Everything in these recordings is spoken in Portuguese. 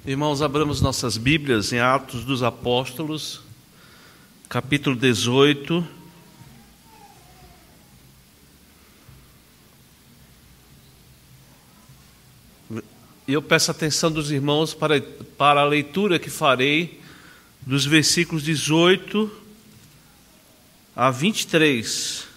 Irmãos, abramos nossas Bíblias em Atos dos Apóstolos, capítulo 18. E eu peço a atenção dos irmãos para a leitura que farei dos versículos 18 a 23.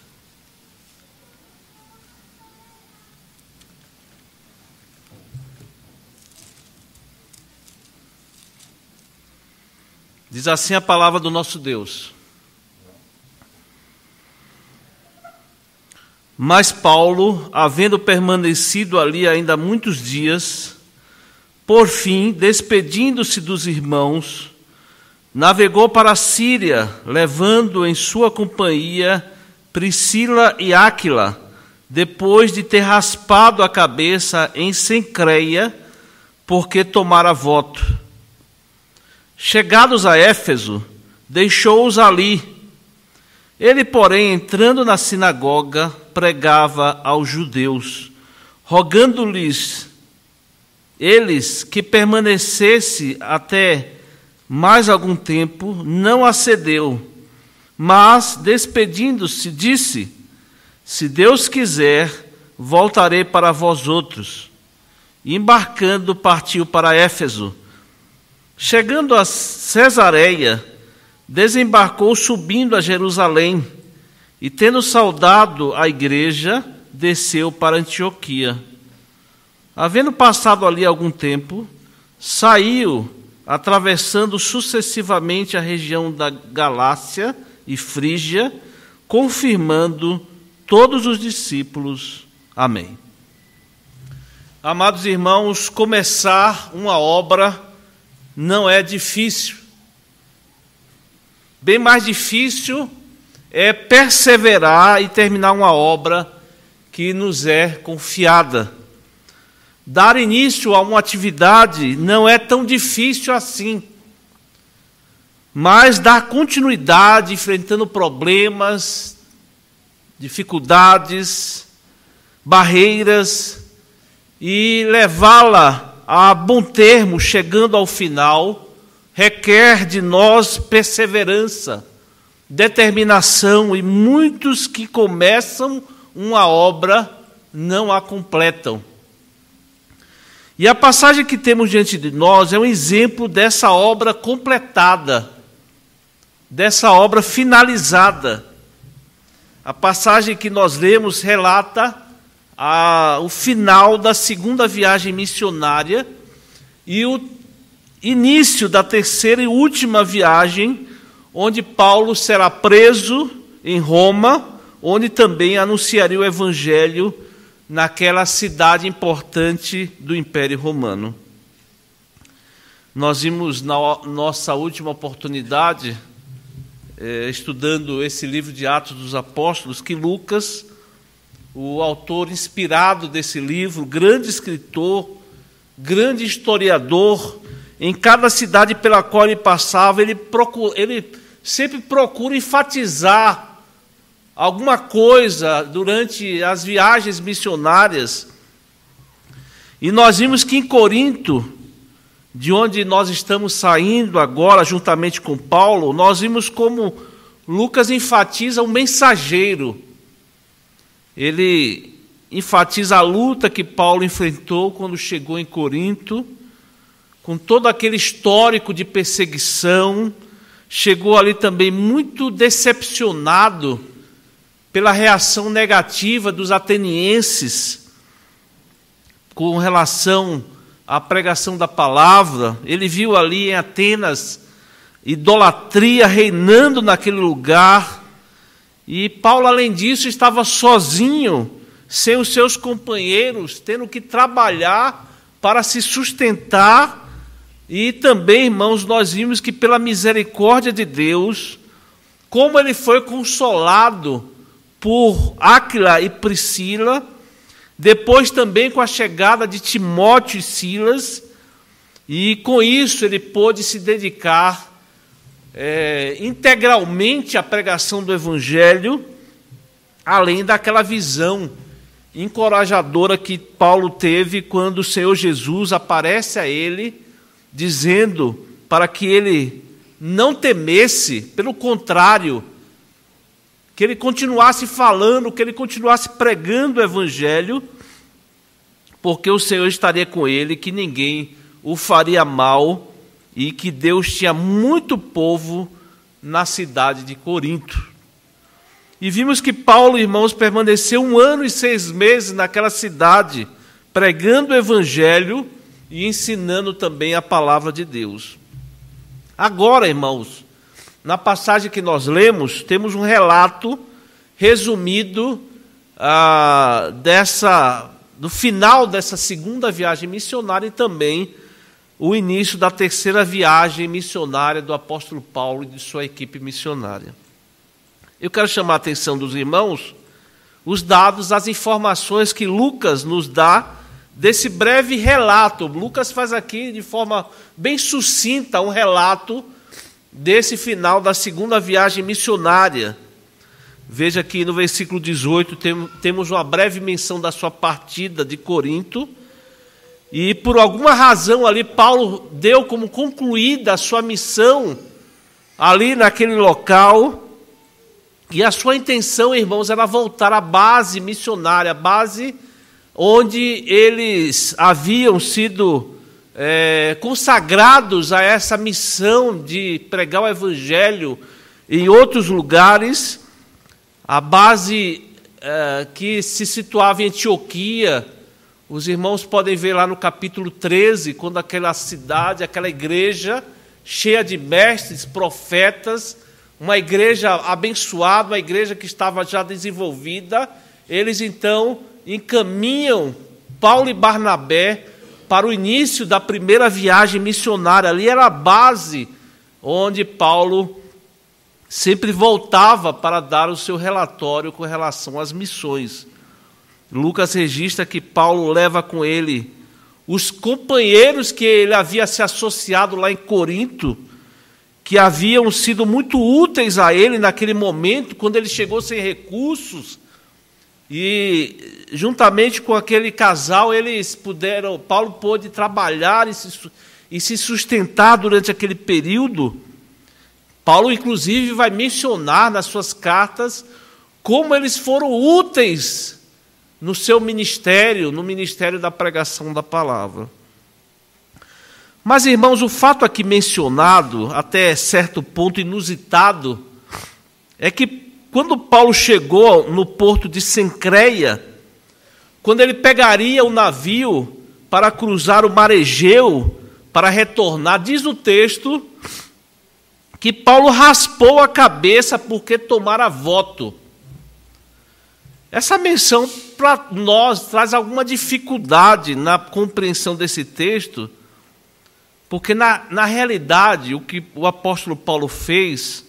Diz assim a palavra do nosso Deus. Mas Paulo, havendo permanecido ali ainda muitos dias, por fim, despedindo-se dos irmãos, navegou para a Síria, levando em sua companhia Priscila e Áquila, depois de ter raspado a cabeça em Cencreia, porque tomara voto. Chegados a Éfeso, deixou-os ali. Ele, porém, entrando na sinagoga, pregava aos judeus, rogando-lhes eles que permanecesse até mais algum tempo. Não acedeu, mas, despedindo-se, disse: se Deus quiser, voltarei para vós outros. E embarcando, partiu para Éfeso. Chegando a Cesareia, desembarcou subindo a Jerusalém, e tendo saudado a igreja, desceu para Antioquia. Havendo passado ali algum tempo, saiu, atravessando sucessivamente a região da Galácia e Frígia, confirmando todos os discípulos. Amém. Amados irmãos, começar uma obra não é difícil. Bem mais difícil é perseverar e terminar uma obra que nos é confiada. Dar início a uma atividade não é tão difícil assim. Mas dar continuidade, enfrentando problemas, dificuldades, barreiras, e levá-la a bom termo, chegando ao final, requer de nós perseverança, determinação, e muitos que começam uma obra não a completam. E a passagem que temos diante de nós é um exemplo dessa obra completada, dessa obra finalizada. A passagem que nós lemos relata o final da segunda viagem missionária e o início da terceira e última viagem, onde Paulo será preso em Roma, onde também anunciaria o evangelho naquela cidade importante do Império Romano. Nós vimos na nossa última oportunidade, estudando esse livro de Atos dos Apóstolos, que Lucas, o autor inspirado desse livro, grande escritor, grande historiador, em cada cidade pela qual ele passava, ele sempre procura enfatizar alguma coisa durante as viagens missionárias. E nós vimos que em Corinto, de onde nós estamos saindo agora, juntamente com Paulo, nós vimos como Lucas enfatiza o mensageiro. Ele enfatiza a luta que Paulo enfrentou quando chegou em Corinto, com todo aquele histórico de perseguição. Chegou ali também muito decepcionado pela reação negativa dos atenienses com relação à pregação da palavra. Ele viu ali em Atenas idolatria reinando naquele lugar. E Paulo, além disso, estava sozinho, sem os seus companheiros, tendo que trabalhar para se sustentar. E também, irmãos, nós vimos que pela misericórdia de Deus, como ele foi consolado por Áquila e Priscila, depois também com a chegada de Timóteo e Silas, e com isso ele pôde se dedicar integralmente à pregação do Evangelho, além daquela visão encorajadora que Paulo teve quando o Senhor Jesus aparece a ele dizendo para que ele não temesse, pelo contrário, que ele continuasse falando, que ele continuasse pregando o Evangelho, porque o Senhor estaria com ele, que ninguém o faria mal e que Deus tinha muito povo na cidade de Corinto. E vimos que Paulo, irmãos, permaneceu 1 ano e 6 meses naquela cidade, pregando o Evangelho e ensinando também a palavra de Deus. Agora, irmãos, na passagem que nós lemos, temos um relato resumido do final dessa segunda viagem missionária e também o início da terceira viagem missionária do apóstolo Paulo e de sua equipe missionária. Eu quero chamar a atenção dos irmãos, os dados, as informações que Lucas nos dá desse breve relato. Lucas faz aqui de forma bem sucinta um relato desse final da segunda viagem missionária. Veja aqui no versículo 18, temos uma breve menção da sua partida de Corinto, e por alguma razão ali Paulo deu como concluída a sua missão ali naquele local, e a sua intenção, irmãos, era voltar à base missionária, a base onde eles haviam sido consagrados a essa missão de pregar o Evangelho em outros lugares. A base que se situava em Antioquia, os irmãos podem ver lá no capítulo 13, quando aquela cidade, aquela igreja cheia de mestres, profetas, uma igreja abençoada, uma igreja que estava já desenvolvida, eles então encaminham Paulo e Barnabé para o início da primeira viagem missionária. Ali era a base onde Paulo sempre voltava para dar o seu relatório com relação às missões. Lucas registra que Paulo leva com ele os companheiros que ele havia se associado lá em Corinto, que haviam sido muito úteis a ele naquele momento, quando ele chegou sem recursos, e juntamente com aquele casal, Paulo pôde trabalhar e se sustentar durante aquele período. Paulo, inclusive, vai mencionar nas suas cartas como eles foram úteis no seu ministério, no ministério da pregação da palavra. Mas, irmãos, o fato aqui mencionado, até certo ponto inusitado, é que quando Paulo chegou no porto de Cencreia, quando ele pegaria o navio para cruzar o mar Egeu, para retornar, diz o texto que Paulo raspou a cabeça porque tomara voto. Essa menção para nós traz alguma dificuldade na compreensão desse texto, porque na realidade o que o apóstolo Paulo fez,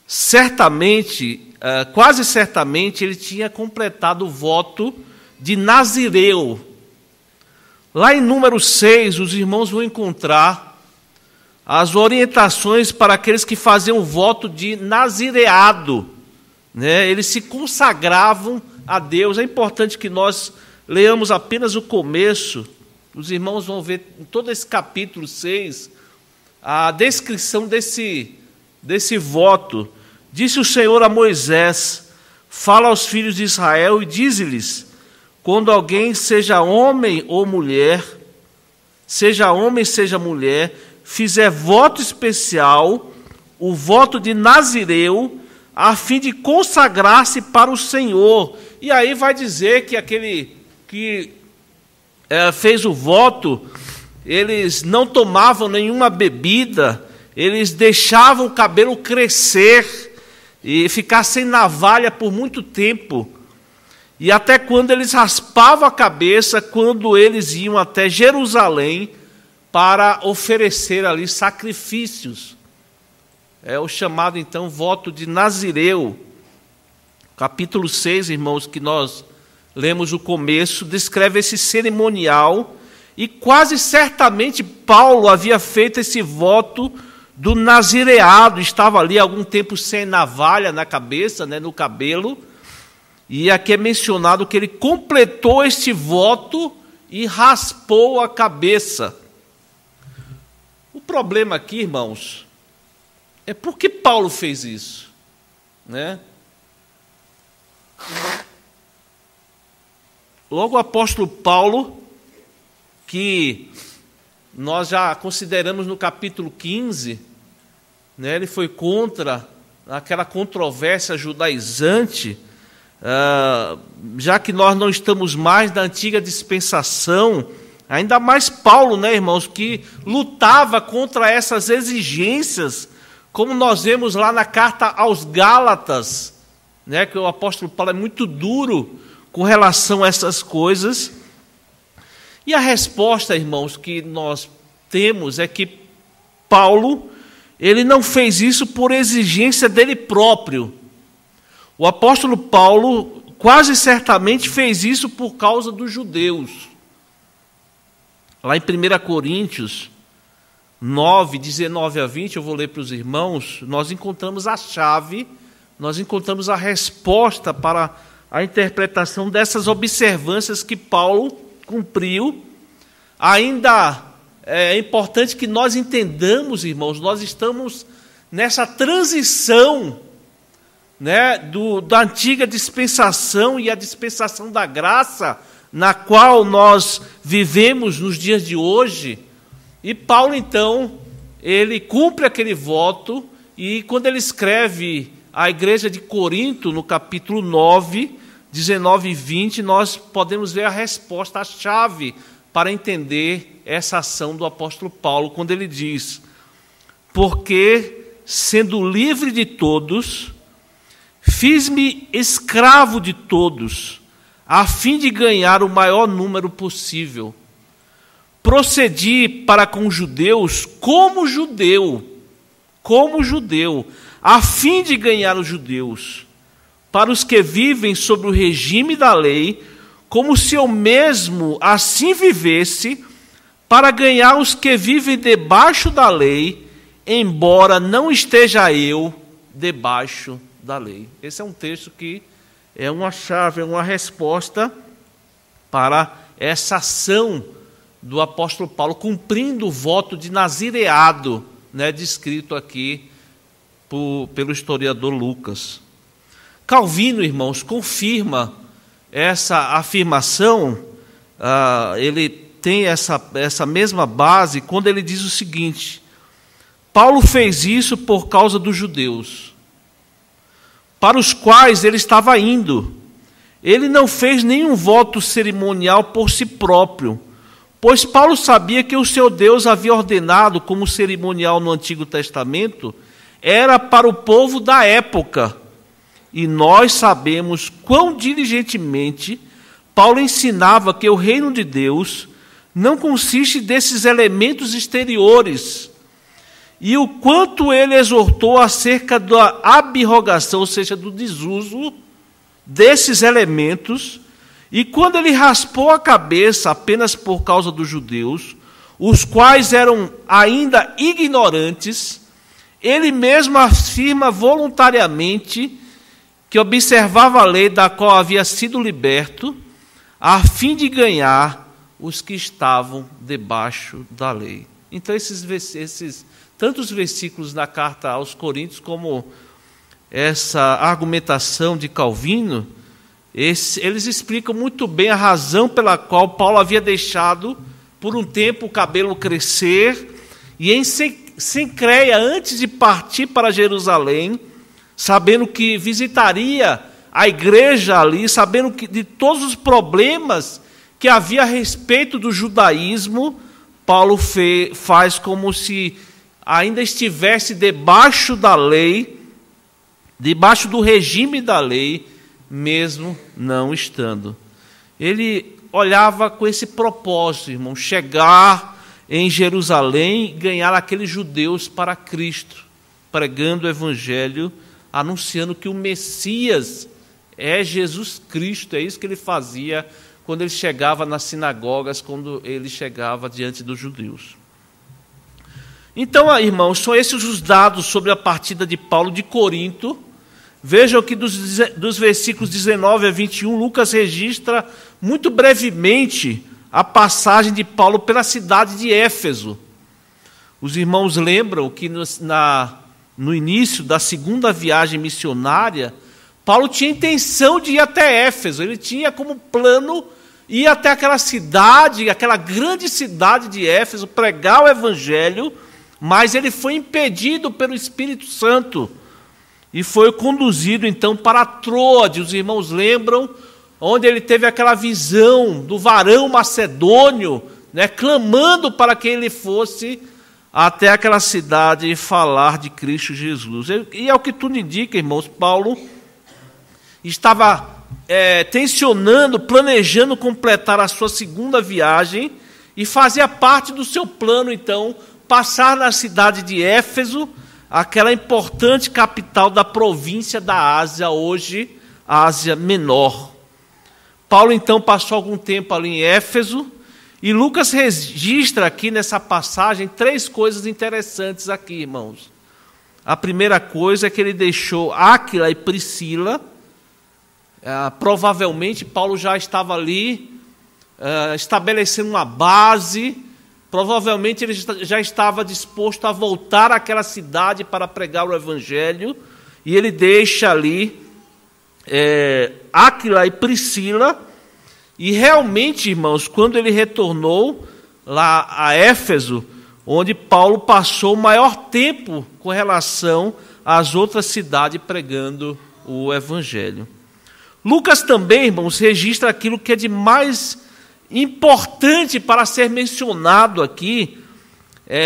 certamente, quase certamente, ele tinha completado o voto de Nazireu. Lá em Números 6, os irmãos vão encontrar as orientações para aqueles que faziam o voto de nazireado, né? Eles se consagravam a Deus. É importante que nós leamos apenas o começo. Os irmãos vão ver em todo esse capítulo 6 a descrição desse voto. Disse o Senhor a Moisés: fala aos filhos de Israel e dize-lhes: quando alguém, seja homem ou mulher, seja homem, seja mulher, fizer voto especial, o voto de Nazireu, a fim de consagrar-se para o Senhor. E aí vai dizer que aquele que fez o voto, eles não tomavam nenhuma bebida, eles deixavam o cabelo crescer e ficar sem navalha por muito tempo. E até quando eles raspavam a cabeça, quando eles iam até Jerusalém para oferecer ali sacrifícios. É o chamado, então, voto de Nazireu. Capítulo 6, irmãos, que nós lemos o começo, descreve esse cerimonial, e quase certamente Paulo havia feito esse voto do nazireado, estava ali algum tempo sem navalha na cabeça, né, no cabelo, e aqui é mencionado que ele completou este voto e raspou a cabeça. problema aqui, irmãos, é por que Paulo fez isso, né? Logo o apóstolo Paulo, que nós já consideramos no capítulo 15, né, ele foi contra aquela controvérsia judaizante, já que nós não estamos mais na antiga dispensação, ainda mais Paulo, né, irmãos, que lutava contra essas exigências, como nós vemos lá na carta aos Gálatas, né, que o apóstolo Paulo é muito duro com relação a essas coisas. E a resposta, irmãos, que nós temos é que Paulo, ele não fez isso por exigência dele próprio. O apóstolo Paulo quase certamente fez isso por causa dos judeus. Lá em 1 Coríntios 9, 19 a 20, eu vou ler para os irmãos, nós encontramos a chave, nós encontramos a resposta para a interpretação dessas observâncias que Paulo cumpriu. Ainda é importante que nós entendamos, irmãos, nós estamos nessa transição, né, da antiga dispensação e a dispensação da graça, na qual nós vivemos nos dias de hoje. E Paulo, então, ele cumpre aquele voto, e quando ele escreve à igreja de Corinto, no capítulo 9, 19 e 20, nós podemos ver a resposta, a chave para entender essa ação do apóstolo Paulo, quando ele diz: porque, sendo livre de todos, fiz-me escravo de todos, a fim de ganhar o maior número possível. Procedi para com os judeus como judeu, a fim de ganhar os judeus. Para os que vivem sob o regime da lei, como se eu mesmo assim vivesse, para ganhar os que vivem debaixo da lei, embora não esteja eu debaixo da lei. Esse é um texto que é uma chave, é uma resposta para essa ação do apóstolo Paulo, cumprindo o voto de nazireado, né, descrito aqui pelo historiador Lucas. Calvino, irmãos, confirma essa afirmação, ele tem essa mesma base quando ele diz o seguinte: Paulo fez isso por causa dos judeus, para os quais ele estava indo. Ele não fez nenhum voto cerimonial por si próprio, pois Paulo sabia que o seu Deus havia ordenado como cerimonial no Antigo Testamento era para o povo da época. E nós sabemos quão diligentemente Paulo ensinava que o reino de Deus não consiste desses elementos exteriores, e o quanto ele exortou acerca da abrogação, ou seja, do desuso desses elementos. E quando ele raspou a cabeça apenas por causa dos judeus, os quais eram ainda ignorantes, ele mesmo afirma voluntariamente que observava a lei da qual havia sido liberto, a fim de ganhar os que estavam debaixo da lei. Então, tantos versículos na carta aos Coríntios, como essa argumentação de Calvino, eles explicam muito bem a razão pela qual Paulo havia deixado por um tempo o cabelo crescer, e em Cencreia, antes de partir para Jerusalém, sabendo que visitaria a igreja ali, sabendo de todos os problemas que havia a respeito do judaísmo, Paulo faz como se ainda estivesse debaixo da lei, debaixo do regime da lei, mesmo não estando. Ele olhava com esse propósito, irmão, chegar em Jerusalém e ganhar aqueles judeus para Cristo, pregando o evangelho, anunciando que o Messias é Jesus Cristo. É isso que ele fazia quando ele chegava nas sinagogas, quando ele chegava diante dos judeus. Então, irmãos, são esses os dados sobre a partida de Paulo de Corinto. Vejam que dos versículos 19 a 21, Lucas registra muito brevemente a passagem de Paulo pela cidade de Éfeso. Os irmãos lembram que no início da segunda viagem missionária, Paulo tinha intenção de ir até Éfeso. Ele tinha como plano ir até aquela cidade, aquela grande cidade de Éfeso, pregar o evangelho, mas ele foi impedido pelo Espírito Santo e foi conduzido então para Troade. Os irmãos lembram, onde ele teve aquela visão do varão macedônio, né, clamando para que ele fosse até aquela cidade e falar de Cristo Jesus. E é o que tudo indica, irmãos, Paulo estava tensionando, planejando completar a sua segunda viagem e fazia parte do seu plano, então, passar na cidade de Éfeso, aquela importante capital da província da Ásia, hoje Ásia Menor. Paulo, então, passou algum tempo ali em Éfeso, e Lucas registra aqui nessa passagem 3 coisas interessantes aqui, irmãos. A primeira coisa é que ele deixou Áquila e Priscila. Provavelmente Paulo já estava ali estabelecendo uma base. Provavelmente ele já estava disposto a voltar àquela cidade para pregar o evangelho. E ele deixa ali Áquila e Priscila. E realmente, irmãos, quando ele retornou lá a Éfeso, onde Paulo passou o maior tempo com relação às outras cidades pregando o evangelho. Lucas também, irmãos, registra aquilo que é de mais importante para ser mencionado aqui.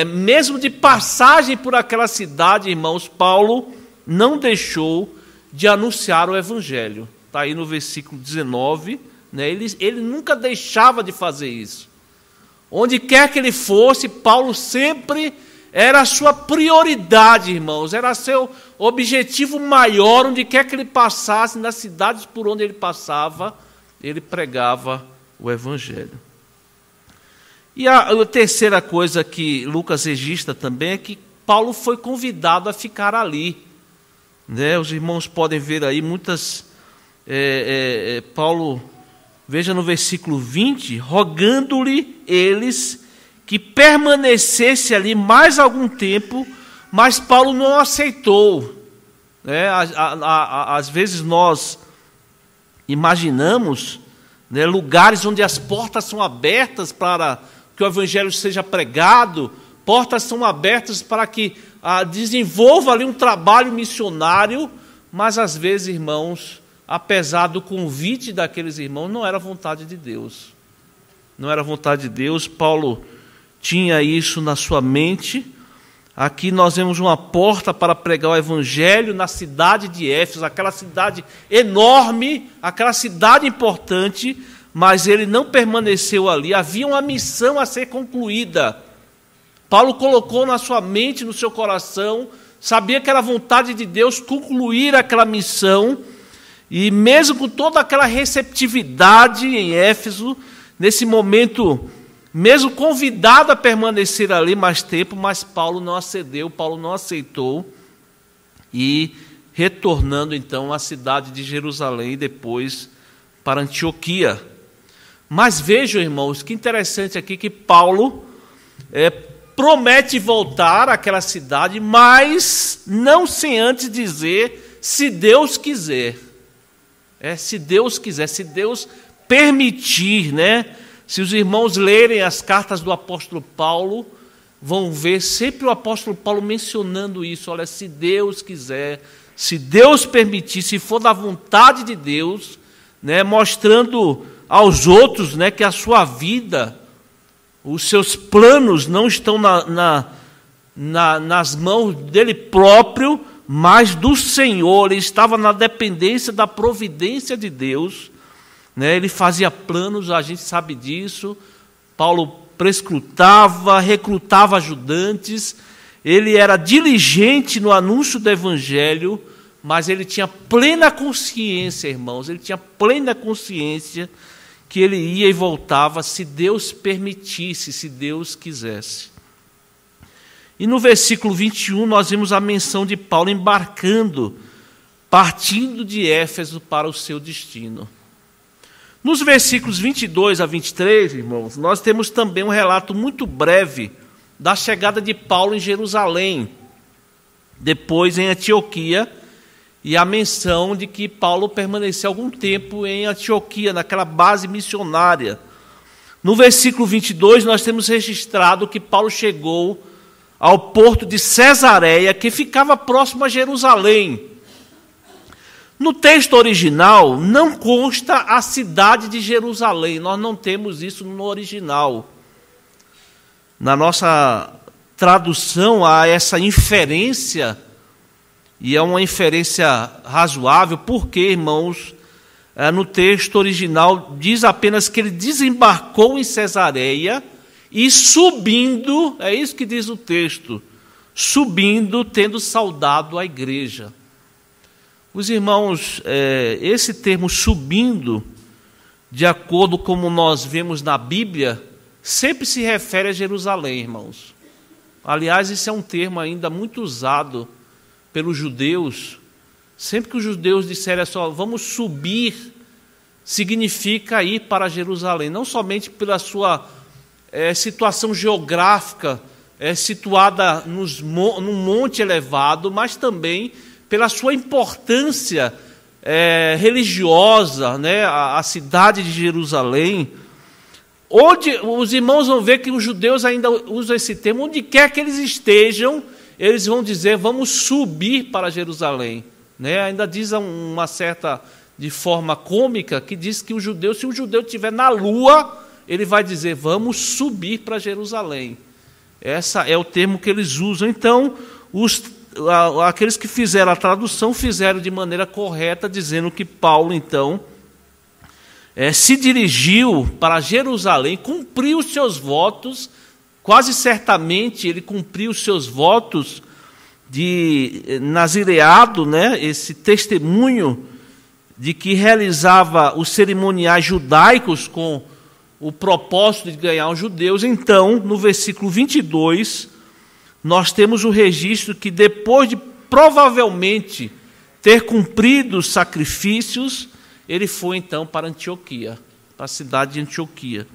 Mesmo de passagem por aquela cidade, irmãos, Paulo não deixou de anunciar o evangelho. Está aí no versículo 19, né? Ele nunca deixava de fazer isso. Onde quer que ele fosse, Paulo sempre era a sua prioridade, irmãos, era seu objetivo maior. Onde quer que ele passasse, nas cidades por onde ele passava, ele pregava o evangelho. E a terceira coisa que Lucas registra também é que Paulo foi convidado a ficar ali, né? Os irmãos podem ver aí muitas... Paulo, veja no versículo 20, rogando-lhe eles que permanecesse ali mais algum tempo, mas Paulo não aceitou. Às vezes nós imaginamos, né, lugares onde as portas são abertas para que o evangelho seja pregado, portas são abertas para que desenvolva ali um trabalho missionário, mas às vezes, irmãos, apesar do convite daqueles irmãos, não era vontade de Deus. Não era vontade de Deus. Paulo tinha isso na sua mente. Aqui nós vemos uma porta para pregar o evangelho na cidade de Éfeso, aquela cidade enorme, aquela cidade importante, mas ele não permaneceu ali. Havia uma missão a ser concluída. Paulo colocou na sua mente, no seu coração, sabia que era vontade de Deus concluir aquela missão. E mesmo com toda aquela receptividade em Éfeso, nesse momento, mesmo convidado a permanecer ali mais tempo, mas Paulo não acedeu, Paulo não aceitou, e retornando então à cidade de Jerusalém e depois para Antioquia. Mas vejam, irmãos, que interessante aqui que Paulo promete voltar àquela cidade, mas não sem antes dizer, se Deus quiser. Se Deus quiser, se Deus permitir, né? Se os irmãos lerem as cartas do apóstolo Paulo, vão ver sempre o apóstolo Paulo mencionando isso. Olha, se Deus quiser, se Deus permitir, se for da vontade de Deus, né? Mostrando aos outros, né, que a sua vida, os seus planos não estão nas mãos dele próprio, mas do Senhor. Ele estava na dependência da providência de Deus, né? Ele fazia planos, a gente sabe disso. Paulo prescrutava, recrutava ajudantes, ele era diligente no anúncio do evangelho, mas ele tinha plena consciência, irmãos, ele tinha plena consciência que ele ia e voltava se Deus permitisse, se Deus quisesse. E no versículo 21 nós vemos a menção de Paulo embarcando, partindo de Éfeso para o seu destino. Nos versículos 22 a 23, irmãos, nós temos também um relato muito breve da chegada de Paulo em Jerusalém, depois em Antioquia, e a menção de que Paulo permaneceu algum tempo em Antioquia, naquela base missionária. No versículo 22, nós temos registrado que Paulo chegou ao porto de Cesareia, que ficava próximo a Jerusalém. No texto original, não consta a cidade de Jerusalém, nós não temos isso no original. Na nossa tradução, há essa inferência, e é uma inferência razoável, porque, irmãos, no texto original diz apenas que ele desembarcou em Cesareia e subindo, é isso que diz o texto, subindo, tendo saudado a igreja. Os irmãos, esse termo subindo, de acordo com como nós vemos na Bíblia, sempre se refere a Jerusalém, irmãos. Aliás, esse é um termo ainda muito usado pelos judeus. Sempre que os judeus disserem só, vamos subir, significa ir para Jerusalém, não somente pela sua situação geográfica, situada num monte elevado, mas também pela sua importância religiosa, né? A cidade de Jerusalém, onde os irmãos vão ver que os judeus ainda usam esse termo, onde quer que eles estejam, eles vão dizer, vamos subir para Jerusalém. Né? Ainda diz uma certa, de forma cômica, que diz que se o judeu estiver na lua, ele vai dizer, vamos subir para Jerusalém. Esse é o termo que eles usam. Então, aqueles que fizeram a tradução, fizeram de maneira correta, dizendo que Paulo, então, se dirigiu para Jerusalém, cumpriu os seus votos, quase certamente ele cumpriu os seus votos de nazireado, né? Esse testemunho de que realizava os cerimoniais judaicos com o propósito de ganhar os judeus. Então, no versículo 22, nós temos o registro que depois de provavelmente ter cumprido os sacrifícios, ele foi então para Antioquia, para a cidade de Antioquia.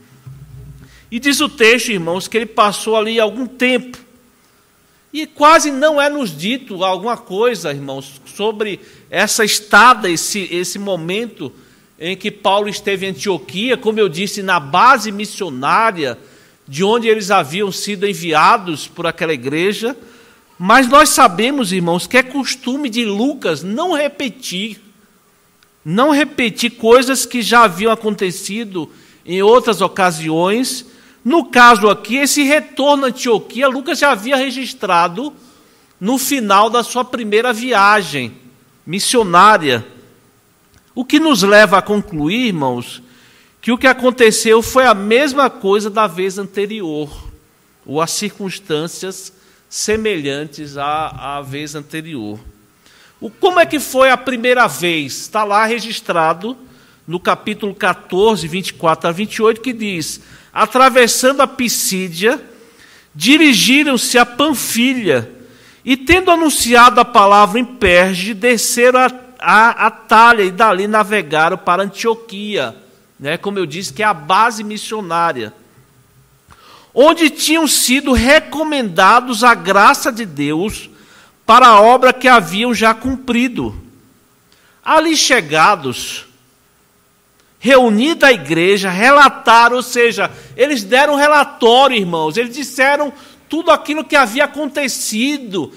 E diz o texto, irmãos, que ele passou ali algum tempo. E quase não é nos dito alguma coisa, irmãos, sobre essa estada, esse momento em que Paulo esteve em Antioquia, como eu disse, na base missionária, de onde eles haviam sido enviados por aquela igreja. Mas nós sabemos, irmãos, que é costume de Lucas não repetir coisas que já haviam acontecido em outras ocasiões. No caso aqui, esse retorno a Antioquia, Lucas já havia registrado no final da sua primeira viagem missionária. O que nos leva a concluir, irmãos, que o que aconteceu foi a mesma coisa da vez anterior, ou as circunstâncias semelhantes à vez anterior. Como é que foi a primeira vez? Está lá registrado no capítulo 14, 24 a 28, que diz: atravessando a Pisídia, dirigiram-se a Panfilha, e tendo anunciado a palavra em Perge, desceram a Atália e dali navegaram para Antioquia, né, como eu disse, que é a base missionária, onde tinham sido recomendados a graça de Deus para a obra que haviam já cumprido. Ali chegados, reunida a igreja, relataram, ou seja, eles deram um relatório, irmãos, eles disseram tudo aquilo que havia acontecido,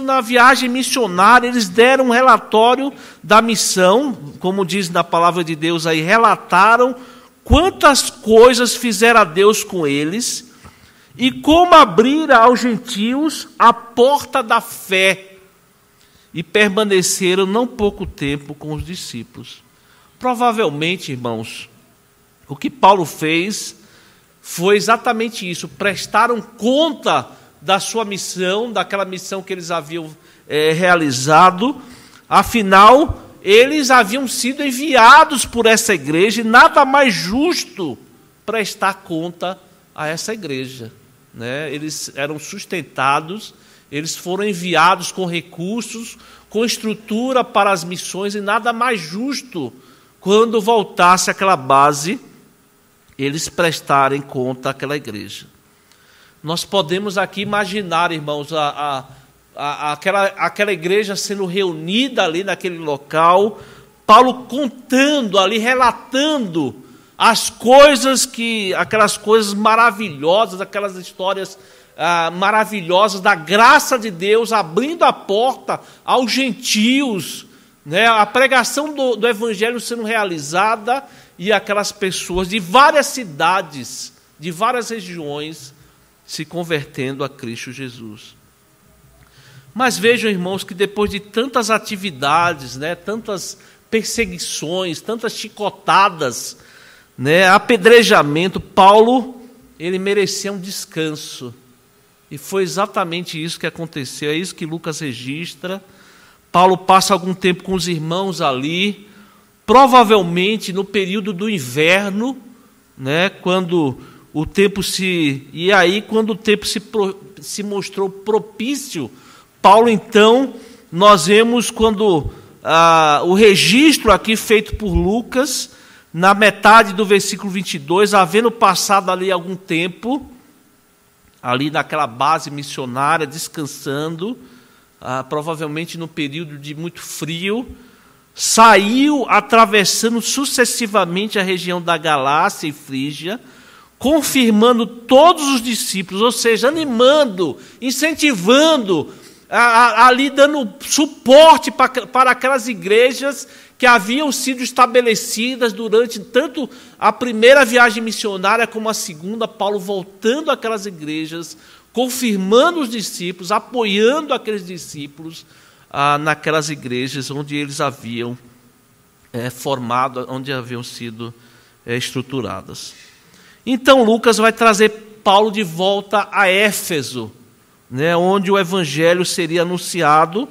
na viagem missionária, eles deram um relatório da missão, como diz na palavra de Deus aí, relataram quantas coisas fizera Deus com eles e como abrira aos gentios a porta da fé, e permaneceram não pouco tempo com os discípulos. Provavelmente, irmãos, o que Paulo fez foi exatamente isso, prestaram conta da sua missão, daquela missão que eles haviam realizado. Afinal, eles haviam sido enviados por essa igreja, e nada mais justo prestar conta a essa igreja, né? Eles eram sustentados, eles foram enviados com recursos, com estrutura para as missões, e nada mais justo, quando voltasse àquela base, eles prestarem conta àquela igreja. Nós podemos aqui imaginar, irmãos, aquela igreja sendo reunida ali naquele local, Paulo contando ali, relatando aquelas coisas maravilhosas, aquelas histórias maravilhosas da graça de Deus, abrindo a porta aos gentios, né? A pregação do evangelho sendo realizada e aquelas pessoas de várias cidades, de várias regiões, se convertendo a Cristo Jesus. Mas vejam, irmãos, que depois de tantas atividades, né, tantas perseguições, tantas chicotadas, né, apedrejamento, Paulo, ele merecia um descanso. E foi exatamente isso que aconteceu, é isso que Lucas registra. Paulo passa algum tempo com os irmãos ali, provavelmente no período do inverno, né, quando o tempo quando o tempo se mostrou propício, Paulo, então, nós vemos quando o registro aqui feito por Lucas, na metade do versículo 22, havendo passado ali algum tempo, ali naquela base missionária, descansando, provavelmente no período de muito frio, saiu atravessando sucessivamente a região da Galácia e Frígia, confirmando todos os discípulos, ou seja, animando, incentivando, ali dando suporte para aquelas igrejas que haviam sido estabelecidas durante tanto a primeira viagem missionária como a segunda, Paulo voltando àquelas igrejas, confirmando os discípulos, apoiando aqueles discípulos naquelas igrejas onde eles haviam formado, onde haviam sido estruturadas. Então Lucas vai trazer Paulo de volta a Éfeso, né, onde o evangelho seria anunciado.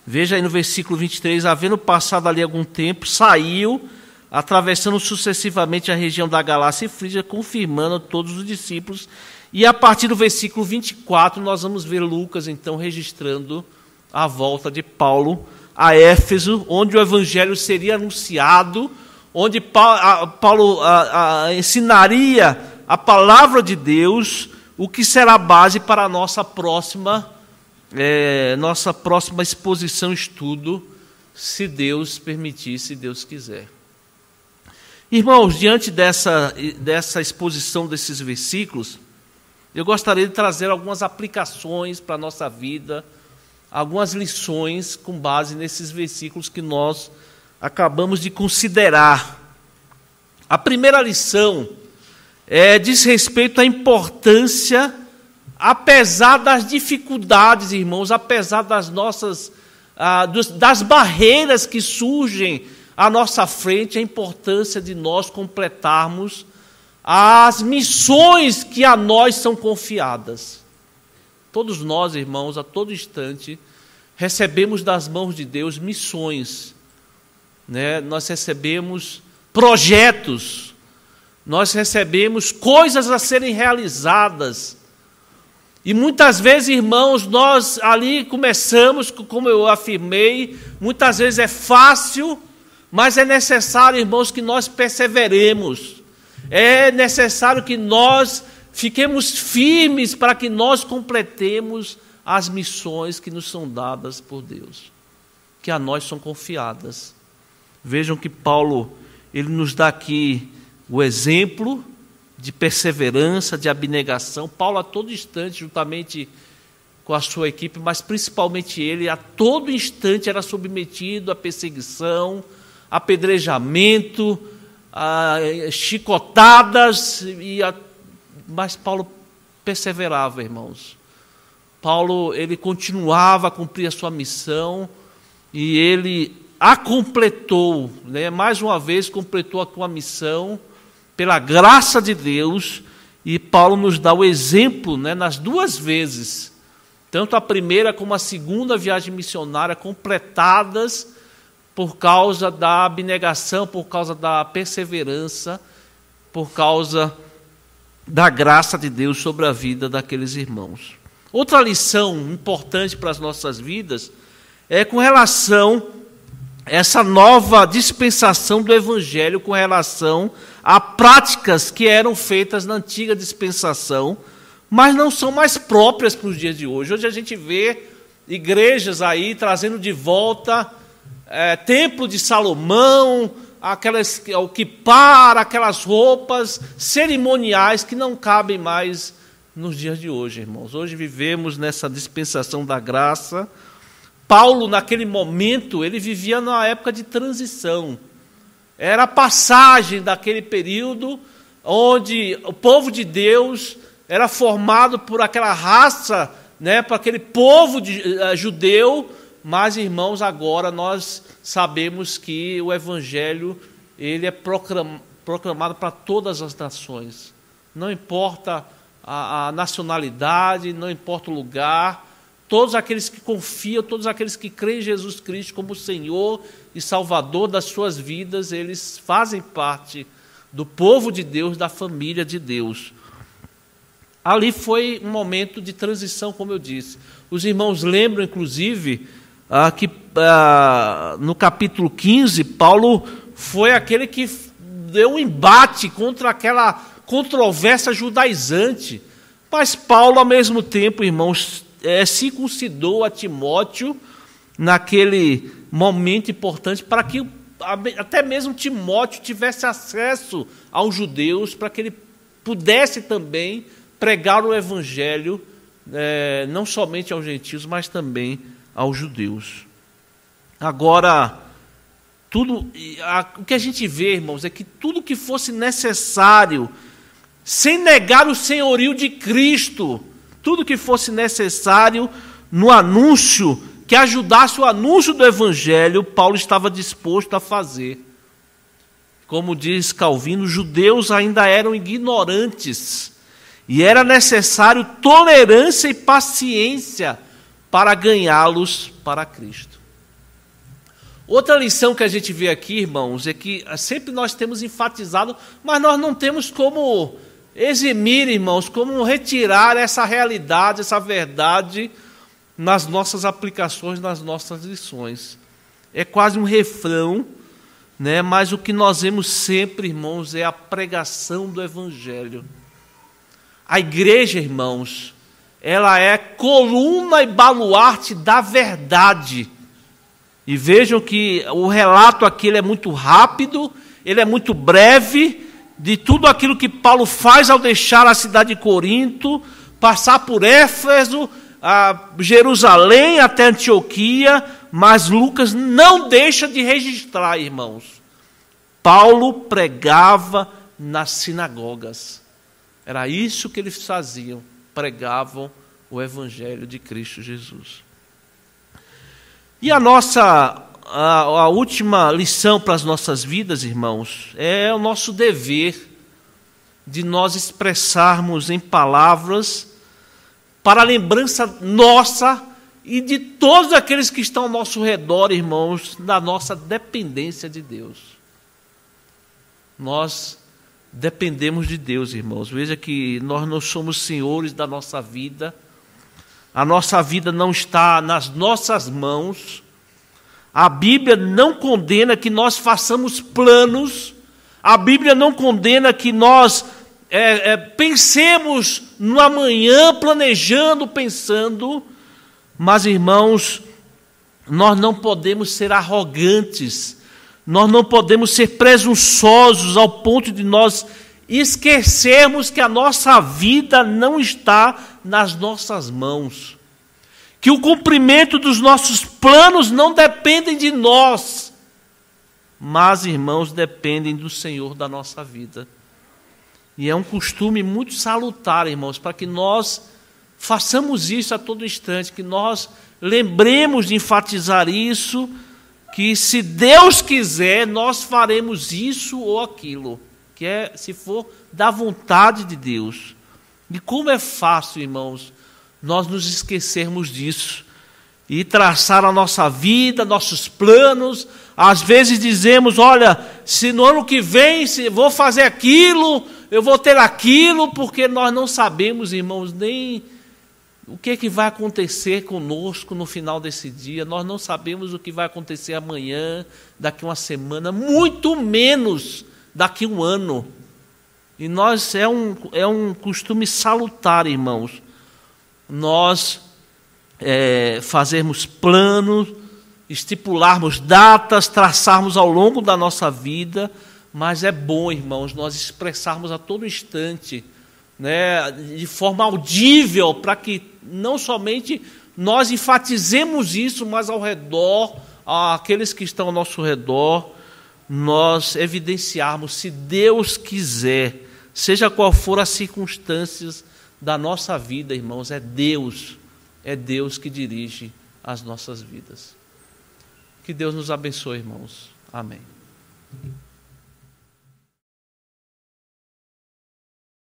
Veja aí no versículo 23, havendo passado ali algum tempo, saiu, atravessando sucessivamente a região da Galácia e Frígia, confirmando todos os discípulos. E a partir do versículo 24, nós vamos ver Lucas, então, registrando a volta de Paulo a Éfeso, onde o evangelho seria anunciado, onde Paulo ensinaria a palavra de Deus, o que será a base para a nossa próxima exposição, estudo, se Deus permitir, se Deus quiser. Irmãos, diante dessa exposição desses versículos, eu gostaria de trazer algumas aplicações para a nossa vida, algumas lições com base nesses versículos que nós acabamos de considerar. A primeira lição diz respeito à importância, apesar das dificuldades, irmãos, apesar das das barreiras que surgem à nossa frente, a importância de nós completarmos as missões que a nós são confiadas. Todos nós, irmãos, a todo instante, recebemos das mãos de Deus missões, né? Nós recebemos projetos, nós recebemos coisas a serem realizadas. E muitas vezes, irmãos, nós ali começamos, como eu afirmei, muitas vezes é fácil, mas é necessário, irmãos, que nós perseveremos. É necessário que nós fiquemos firmes para que nós completemos as missões que nos são dadas por Deus, que a nós são confiadas. Vejam que Paulo, ele nos dá aqui o exemplo de perseverança, de abnegação. Paulo, a todo instante, juntamente com a sua equipe, mas principalmente ele, a todo instante era submetido a perseguição, apedrejamento, a chicotadas, mas Paulo perseverava, irmãos. Paulo, ele continuava a cumprir a sua missão e ele a completou, né? Mais uma vez completou a sua missão pela graça de Deus, e Paulo nos dá o exemplo, né, nas duas vezes, tanto a primeira como a segunda viagem missionária, completadas por causa da abnegação, por causa da perseverança, por causa da graça de Deus sobre a vida daqueles irmãos. Outra lição importante para as nossas vidas é com relação essa nova dispensação do Evangelho com relação a práticas que eram feitas na antiga dispensação, mas não são mais próprias para os dias de hoje. Hoje a gente vê igrejas aí trazendo de volta Templo de Salomão, o quipar, aquelas roupas cerimoniais que não cabem mais nos dias de hoje, irmãos. Hoje vivemos nessa dispensação da graça. Paulo, naquele momento, ele vivia numa época de transição. Era a passagem daquele período onde o povo de Deus era formado por aquela raça, por aquele povo judeu. Mas, irmãos, agora nós sabemos que o Evangelho ele é proclamado para todas as nações. Não importa a nacionalidade, não importa o lugar. Todos aqueles que confiam, todos aqueles que creem em Jesus Cristo como Senhor e Salvador das suas vidas, eles fazem parte do povo de Deus, da família de Deus. Ali foi um momento de transição, como eu disse. Os irmãos lembram, inclusive, que no capítulo 15, Paulo foi aquele que deu um embate contra aquela controvérsia judaizante. Mas Paulo, ao mesmo tempo, irmãos, circuncidou a Timóteo naquele momento importante para que até mesmo Timóteo tivesse acesso aos judeus, para que ele pudesse também pregar o Evangelho, não somente aos gentios, mas também aos judeus. Agora, o que a gente vê, irmãos, é que tudo que fosse necessário, sem negar o senhorio de Cristo, tudo que fosse necessário no anúncio, que ajudasse o anúncio do Evangelho, Paulo estava disposto a fazer. Como diz Calvino, os judeus ainda eram ignorantes, e era necessário tolerância e paciência para ganhá-los para Cristo. Outra lição que a gente vê aqui, irmãos, é que sempre nós temos enfatizado, mas nós não temos como eximir, irmãos, como retirar essa realidade, essa verdade nas nossas aplicações, nas nossas lições. É quase um refrão, mas o que nós vemos sempre, irmãos, é a pregação do Evangelho. A igreja, irmãos, ela é coluna e baluarte da verdade. E vejam que o relato aqui ele é muito rápido, ele é muito breve, de tudo aquilo que Paulo faz ao deixar a cidade de Corinto, passar por Éfeso, a Jerusalém até Antioquia, mas Lucas não deixa de registrar, irmãos. Paulo pregava nas sinagogas. Era isso que eles faziam, pregavam o Evangelho de Cristo Jesus. E a última lição para as nossas vidas, irmãos, é o nosso dever de nós expressarmos em palavras, para a lembrança nossa e de todos aqueles que estão ao nosso redor, irmãos, da nossa dependência de Deus. Nós dependemos de Deus, irmãos. Veja que nós não somos senhores da nossa vida. A nossa vida não está nas nossas mãos. A Bíblia não condena que nós façamos planos. A Bíblia não condena que nós pensemos no amanhã, planejando, pensando. Mas, irmãos, nós não podemos ser arrogantes. Nós não podemos ser presunçosos ao ponto de nós esquecermos que a nossa vida não está nas nossas mãos. Que o cumprimento dos nossos planos não dependem de nós, mas, irmãos, dependem do Senhor da nossa vida. E é um costume muito salutar, irmãos, para que nós façamos isso a todo instante, que nós lembremos de enfatizar isso, que se Deus quiser, nós faremos isso ou aquilo, que é, se for da vontade de Deus. E como é fácil, irmãos, nós nos esquecermos disso e traçar a nossa vida, nossos planos. Às vezes dizemos, olha, se no ano que vem se vou fazer aquilo, eu vou ter aquilo, porque nós não sabemos, irmãos, nem O que é que vai acontecer conosco no final desse dia? Nós não sabemos o que vai acontecer amanhã, daqui uma semana, muito menos daqui um ano. E nós, é um costume salutar, irmãos, nós fazermos planos, estipularmos datas, traçarmos ao longo da nossa vida, mas é bom, irmãos, nós expressarmos a todo instante, né, de forma audível, para que não somente nós enfatizemos isso, mas ao redor, aqueles que estão ao nosso redor, nós evidenciarmos, se Deus quiser, seja qual for as circunstâncias da nossa vida, irmãos, é Deus que dirige as nossas vidas. Que Deus nos abençoe, irmãos. Amém.